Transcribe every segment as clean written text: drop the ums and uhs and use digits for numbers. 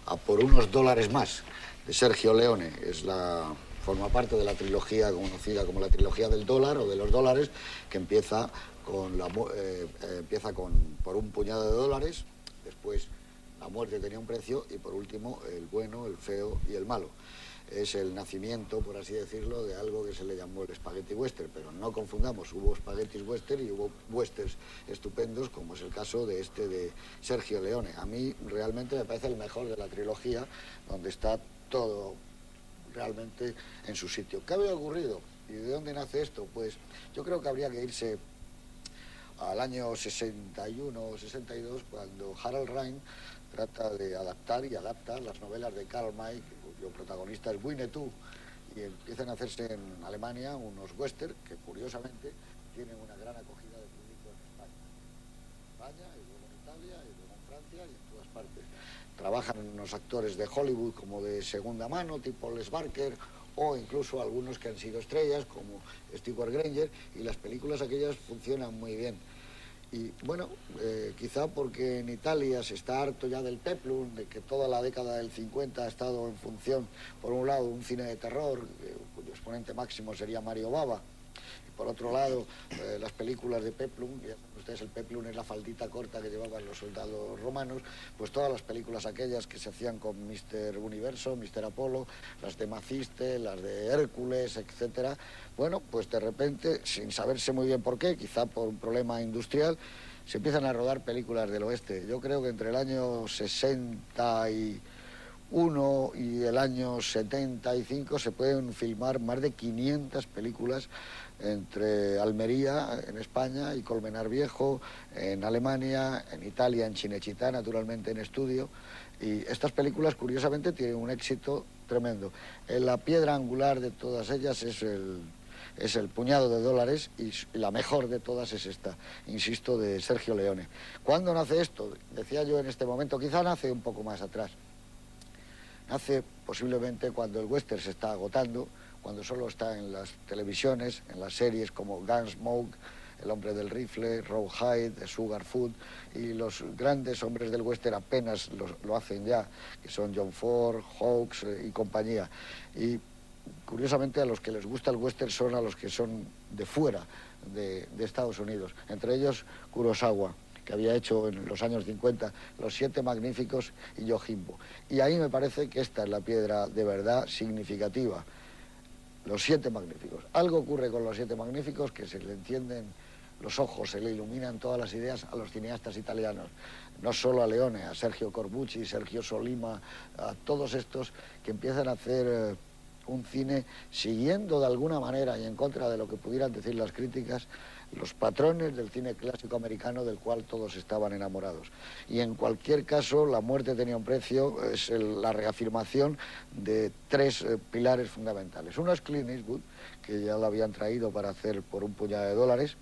a por unos dólares más, de Sergio Leone. Forma parte de la trilogía conocida como la trilogía del dólar o de los dólares, que empieza por un puñado de dólares, después la muerte tenía un precio y por último el bueno, el feo y el malo. Es el nacimiento, por así decirlo, de algo que se le llamó el spaghetti western, pero no confundamos, hubo spaghettis western y hubo westerns estupendos, como es el caso de este de Sergio Leone. A mí realmente me parece el mejor de la trilogía, donde está todo realmente en su sitio. ¿Qué había ocurrido? ¿Y de dónde nace esto? Pues yo creo que habría que irse al año 61 o 62, cuando Harold Rhine trata de adaptar y adapta las novelas de Karl May, cuyo protagonista es Winnetou, y empiezan a hacerse en Alemania unos western que curiosamente tienen una gran acogida de público en España y luego en Italia y luego en Francia y en todas partes. Trabajan unos actores de Hollywood como de segunda mano, tipo Les Barker, o incluso algunos que han sido estrellas, como Stewart Granger, y las películas aquellas funcionan muy bien. Y bueno, quizá porque en Italia se está harto ya del peplum, de que toda la década del 50 ha estado en función, por un lado, de un cine de terror, cuyo exponente máximo sería Mario Bava, y por otro lado, las películas de peplum, ya saben ustedes, el peplum es la faldita corta que llevaban los soldados romanos, pues todas las películas aquellas que se hacían con Mr. Universo, Mr. Apolo, las de Maciste, las de Hércules, etcétera. Bueno, pues de repente, sin saberse muy bien por qué, quizá por un problema industrial, se empiezan a rodar películas del oeste. Yo creo que entre el año 61 y el año 75 se pueden filmar más de 500 películas entre Almería, en España, y Colmenar Viejo, en Alemania, en Italia, en Cinecittà, naturalmente en estudio. Y estas películas, curiosamente, tienen un éxito tremendo. La piedra angular de todas ellas es el puñado de dólares, y la mejor de todas es esta, insisto, de Sergio Leone. ¿Cuándo nace esto? Decía yo en este momento, quizá nace un poco más atrás. Nace posiblemente cuando el western se está agotando, cuando solo está en las televisiones, en las series como Gunsmoke, El hombre del rifle, Rawhide, Sugar Food, y los grandes hombres del western apenas lo hacen ya, que son John Ford, Hawks y compañía. Y curiosamente a los que les gusta el western son a los que son de fuera de Estados Unidos, entre ellos Kurosawa, que había hecho en los años 50 Los Siete Magníficos y Yojimbo. Y ahí me parece que esta es la piedra de verdad significativa. Los Siete Magníficos. Algo ocurre con Los Siete Magníficos, que se le encienden los ojos, se le iluminan todas las ideas a los cineastas italianos. No solo a Leone, a Sergio Corbucci, Sergio Solima, a todos estos que empiezan a hacer un cine siguiendo de alguna manera y en contra de lo que pudieran decir las críticas, los patrones del cine clásico americano del cual todos estaban enamorados. Y en cualquier caso, La muerte tenía un precio, es la reafirmación de tres pilares fundamentales. Uno es Clint Eastwood, que ya lo habían traído para hacer por un puñado de dólares,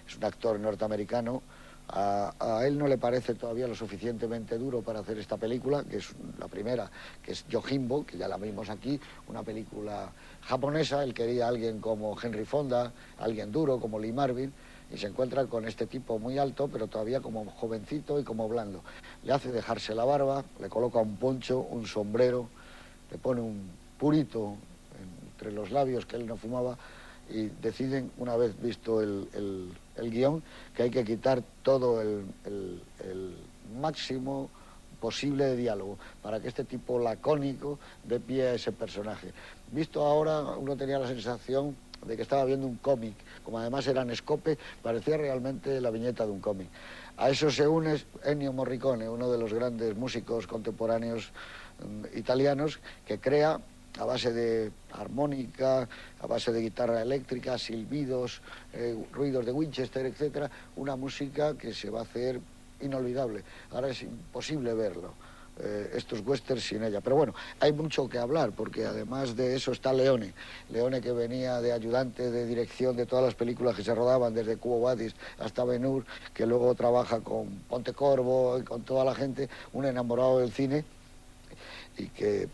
es un actor norteamericano. A él no le parece todavía lo suficientemente duro para hacer esta película, que es la primera, que es Yojimbo, que ya la vimos aquí, una película japonesa. Él quería a alguien como Henry Fonda, alguien duro como Lee Marvin, y se encuentra con este tipo muy alto, pero todavía como jovencito y como blando. Le hace dejarse la barba, le coloca un poncho, un sombrero, le pone un purito entre los labios que él no fumaba, y deciden, una vez visto el guión, que hay que quitar todo el máximo posible de diálogo para que este tipo lacónico dé pie a ese personaje. Visto ahora, uno tenía la sensación de que estaba viendo un cómic, como además era en escope, parecía realmente la viñeta de un cómic. A eso se une Ennio Morricone, uno de los grandes músicos contemporáneos italianos, que crea, a base de armónica, a base de guitarra eléctrica, silbidos, ruidos de Winchester, etcétera, una música que se va a hacer inolvidable. Ahora es imposible verlo, estos westerns sin ella. Pero bueno, hay mucho que hablar, porque además de eso está Leone. Leone, que venía de ayudante de dirección de todas las películas que se rodaban, desde Quo Vadis hasta Ben-Hur, que luego trabaja con Pontecorvo y con toda la gente, un enamorado del cine, y que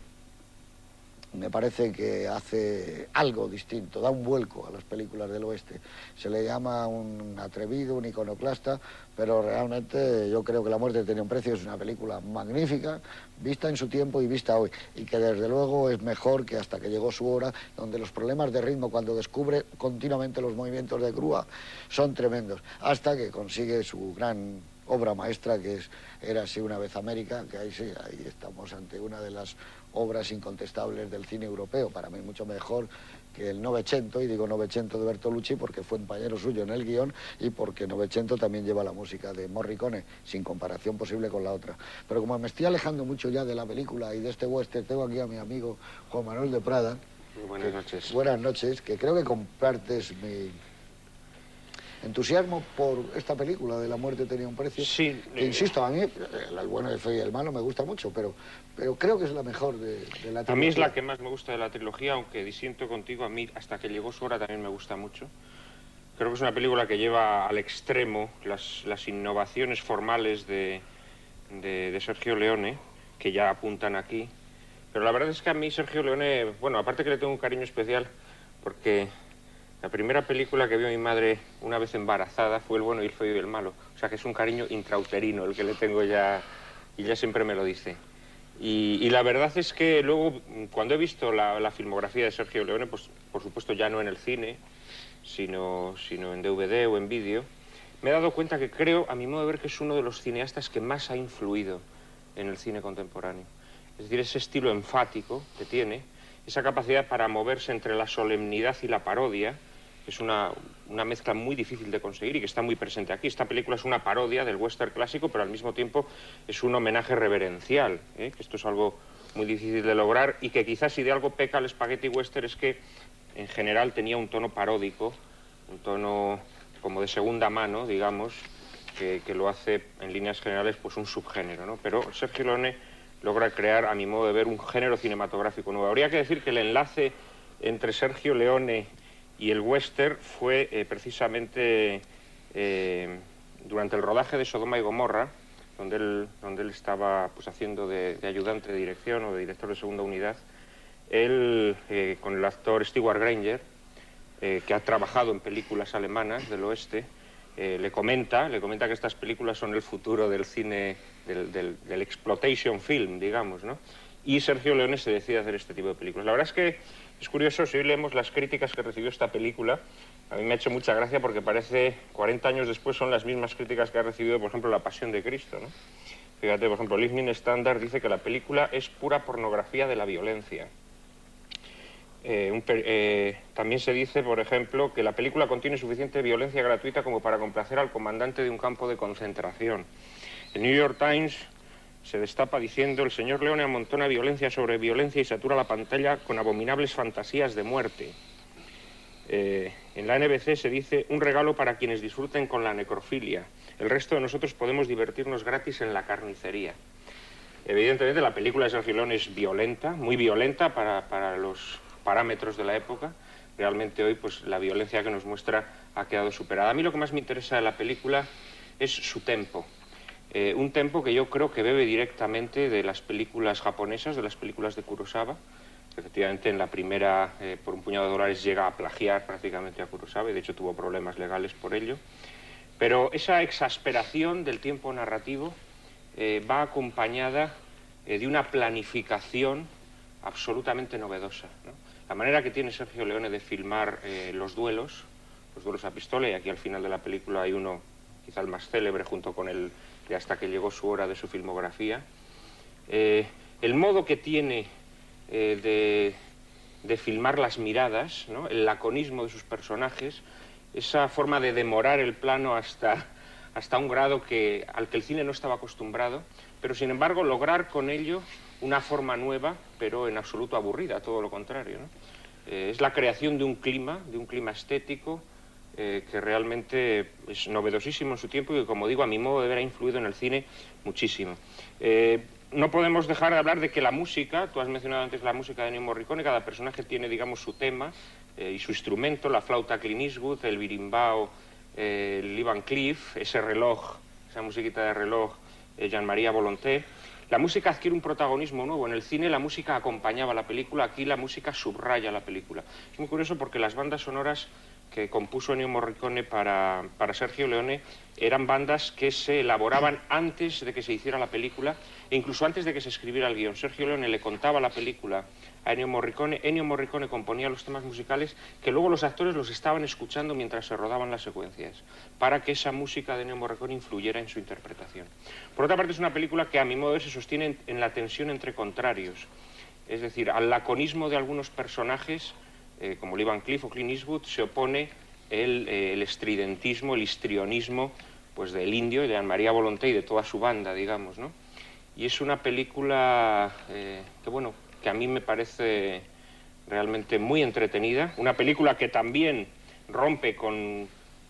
me parece que hace algo distinto, da un vuelco a las películas del oeste. Se le llama un atrevido, un iconoclasta, pero realmente yo creo que La muerte tenía un precio, es una película magnífica, vista en su tiempo y vista hoy, y que desde luego es mejor que Hasta que llegó su hora, donde los problemas de ritmo, cuando descubre continuamente los movimientos de grúa, son tremendos, hasta que consigue su gran obra maestra, que es Érase una vez América, que ahí sí, ahí estamos ante una de las obras incontestables del cine europeo, para mí mucho mejor que el Novecento, y digo Novecento de Bertolucci porque fue un compañero suyo en el guión y porque Novecento también lleva la música de Morricone, sin comparación posible con la otra. Pero como me estoy alejando mucho ya de la película y de este western, tengo aquí a mi amigo Juan Manuel de Prada. Buenas noches. Buenas noches, que creo que compartes mi entusiasmo por esta película de La muerte tenía un precio. Sí. Que, insisto, a mí El bueno, el feo y el malo me gusta mucho, pero creo que es la mejor de la trilogía. A mí es la que más me gusta de la trilogía, aunque disiento contigo, a mí Hasta que llegó su hora también me gusta mucho. Creo que es una película que lleva al extremo las innovaciones formales de Sergio Leone, que ya apuntan aquí. Pero la verdad es que a mí Sergio Leone, bueno, aparte que le tengo un cariño especial, porque la primera película que vio mi madre una vez embarazada fue El bueno, el feo y el malo. O sea que es un cariño intrauterino el que le tengo ya, y ya siempre me lo dice. Y la verdad es que luego, cuando he visto la filmografía de Sergio Leone, pues por supuesto ya no en el cine, sino en DVD o en vídeo, me he dado cuenta que creo, a mi modo de ver, que es uno de los cineastas que más ha influido en el cine contemporáneo. Es decir, ese estilo enfático que tiene, esa capacidad para moverse entre la solemnidad y la parodia, que es una mezcla muy difícil de conseguir y que está muy presente aquí. Esta película es una parodia del western clásico, pero al mismo tiempo es un homenaje reverencial, que esto es algo muy difícil de lograr y que quizás si de algo peca el spaghetti western es que en general tenía un tono paródico, un tono como de segunda mano, digamos, que lo hace en líneas generales pues un subgénero, ¿no? Pero Sergio Leone logra crear, a mi modo de ver, un género cinematográfico nuevo. Habría que decir que el enlace entre Sergio Leone y el western fue precisamente durante el rodaje de Sodoma y Gomorra, donde él estaba pues haciendo de ayudante de dirección o de director de segunda unidad. Él, con el actor Stewart Granger, que ha trabajado en películas alemanas del oeste, le comenta que estas películas son el futuro del cine, del exploitation film, digamos, ¿no? Y Sergio Leone se decide a hacer este tipo de películas. La verdad es que es curioso, si hoy leemos las críticas que recibió esta película, a mí me ha hecho mucha gracia porque parece 40 años después son las mismas críticas que ha recibido, por ejemplo, La Pasión de Cristo, ¿no? Fíjate, por ejemplo, el Evening Standard dice que la película es pura pornografía de la violencia. También se dice, por ejemplo, que la película contiene suficiente violencia gratuita como para complacer al comandante de un campo de concentración. El New York Times se destapa diciendo: el señor Leone amontona violencia sobre violencia y satura la pantalla con abominables fantasías de muerte. En la NBC se dice: un regalo para quienes disfruten con la necrofilia. El resto de nosotros podemos divertirnos gratis en la carnicería. Evidentemente la película de Sergio Leone es violenta, muy violenta para los parámetros de la época. Realmente hoy pues la violencia que nos muestra ha quedado superada. A mí lo que más me interesa de la película es su tempo. Un tempo que yo creo que bebe directamente de las películas japonesas, de las películas de Kurosawa. Efectivamente, en la primera, por un puñado de dólares, llega a plagiar prácticamente a Kurosawa, y de hecho tuvo problemas legales por ello. Pero esa exasperación del tiempo narrativo va acompañada de una planificación absolutamente novedosa, ¿no? La manera que tiene Sergio Leone de filmar los duelos a pistola, y aquí al final de la película hay uno, quizá el más célebre, junto con el de Hasta que llegó su hora de su filmografía. El modo que tiene de filmar las miradas, ¿no? El laconismo de sus personajes, esa forma de demorar el plano hasta un grado al que el cine no estaba acostumbrado, pero sin embargo lograr con ello una forma nueva, pero en absoluto aburrida, todo lo contrario, ¿no? Es la creación de un clima estético que realmente es novedosísimo en su tiempo y que, como digo, a mi modo de ver ha influido en el cine muchísimo. No podemos dejar de hablar de que la música, tú has mencionado antes la música de Ennio Morricone, cada personaje tiene, digamos, su tema y su instrumento, la flauta Clint Eastwood, el birimbao Lee Van Cleef, ese reloj, esa musiquita de reloj Jean-Marie Volonté. la música adquiere un protagonismo nuevo. En el cine la música acompañaba la película, aquí la música subraya la película. Es muy curioso porque las bandas sonoras que compuso Ennio Morricone para Sergio Leone eran bandas que se elaboraban antes de que se hiciera la película e incluso antes de que se escribiera el guión. Sergio Leone le contaba la película a Ennio Morricone componía los temas musicales que luego los actores los estaban escuchando mientras se rodaban las secuencias, para que esa música de Ennio Morricone influyera en su interpretación. Por otra parte, es una película que a mi modo de ver se sostiene en la tensión entre contrarios, es decir, al laconismo de algunos personajes, como Lee Van Cleef o Clint Eastwood, se opone el estridentismo, el histrionismo pues, del Indio y de Anne-Marie Volonté y de toda su banda, digamos, ¿no? Y es una película que a mí me parece realmente muy entretenida, una película que también rompe con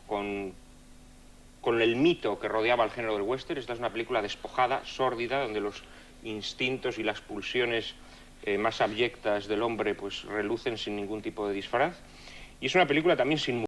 el mito que rodeaba el género del western. Esta es una película despojada, sórdida, donde los instintos y las pulsiones más abyectas del hombre pues relucen sin ningún tipo de disfraz. Y es una película también sin